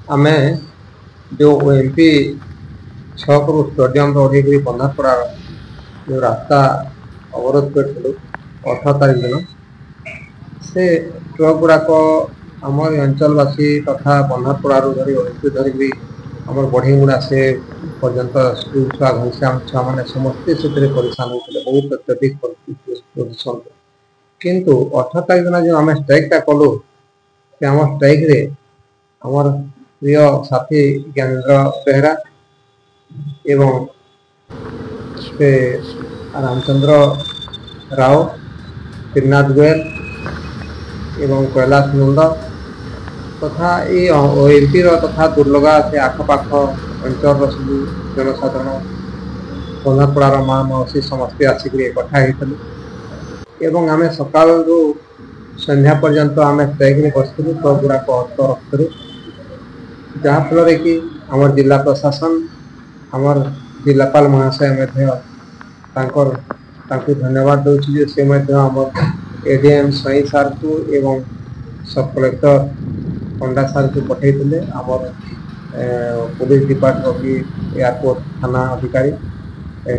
आमे जो ओएमपी छक रु स्टेडियम ओढ़ी बंधापड़ा जो रास्ता अवरोध कर 18 तारीख दिन से ट्रक गुड़ाक आम अंचलवासी तथा बंधापड़ा धरी ओएमपी धरिकी आम बढ़ीमुड़ा से पर्यंत स्कूल छुआ घनश्याम छुआ मैंने समस्ते से परेशान होते बहुत अत्यधिक प्रदूषण किंतु 18 तारीख दिन जो आम स्ट्राइकटा कलु आम स्ट्राइक रे आमर प्रिय साथी ज्ञानेन्द्र बेहरा एवं से रामचंद्र राव त्रिनाथ गोयल एवं कैलाश नंद तथा एमपी तथा दुर्लगा से आखपाख अंचल सब जनसाधारण बंधापड़ार माँ मौसी समस्ते आसिक एकठा होते आम सकाल संध्या पर्यंत आम स्ट्राइक बसलु ट्रक गुड़ाक हस्त रखु जहाँफल कि आमर जिला प्रशासन आमर जिलापाल महाशय धन्यवाद दूसरी से आमर एडीएम साई सार को एवं सब कलेक्टर पंडा सार को पठे आमर पुलिस डिपार्टमेंट की एयरपोर्ट थाना अधिकारी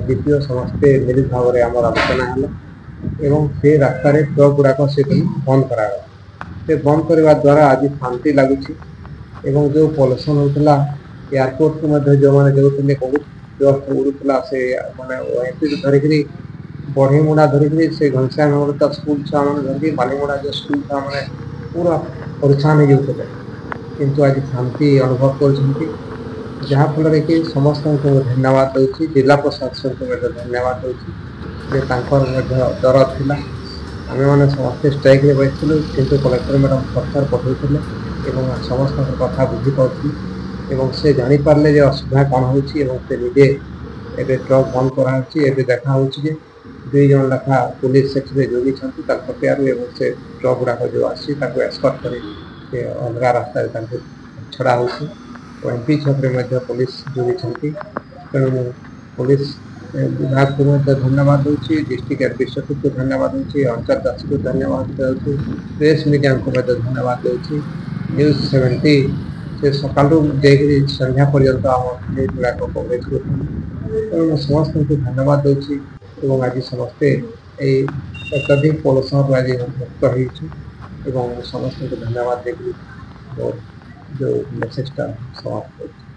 डीपीओ समस्ते मिलित भाव में आमर आलोचना है से रास्तार ट्रक गुड़ाक से बंद करागला बंद करने द्वारा आज शांति लगुच जो पल्यूसन होता एयरपोर्ट को जो मैंने जो बहुत जस्ट उड़ूला से मैंने धरिकी बढ़ीमुड़ा धरिकी से घनश्याम स्कूल छुआ मैंने धरिकी बालीमुड़ा जो स्कूल छुआ मैंने पूरा परेशान हो जाते किंतु आज शांति अनुभव कर जहाँफल कि समस्त को धन्यवाद दूसरी जिला प्रशासन को धन्यवाद दूसरी डर था आम मैंने समस्ते स्ट्राइक बैठलु किंतु कलेक्टर मैडम सरकार पठाई समस्त कथा बुझी पार्टी से जापारे असुविधा कौन होचे निजे एवं ट्रक बंद कराई देखा दुई जन लेखा पुलिस से जोगी प्रक्रिया से ट्रक गुड़ाक जो आसी एस्कर्ट कर अलग रास्ता छड़ा होमपी छक पुलिस जोगी तेणु पुलिस विभाग को धन्यवाद दूसरी डिस्ट्रिक्ट एडमिनिस्ट्रेटिव को धन्यवाद दूसरी अंचलवासी को धन्यवाद दूसरी प्रेस मीडिया को धन्यवाद दूसरी न्यूज 70 से सकाल संध्या पर्यंत आम गुड़ाक कवरेज कर समस्त को धन्यवाद दूसरी आज समस्ते अत्यधिक पल्यूसन आज मुक्त हो समस्त को धन्यवाद देकर जो मेसेजटा समाप्त कर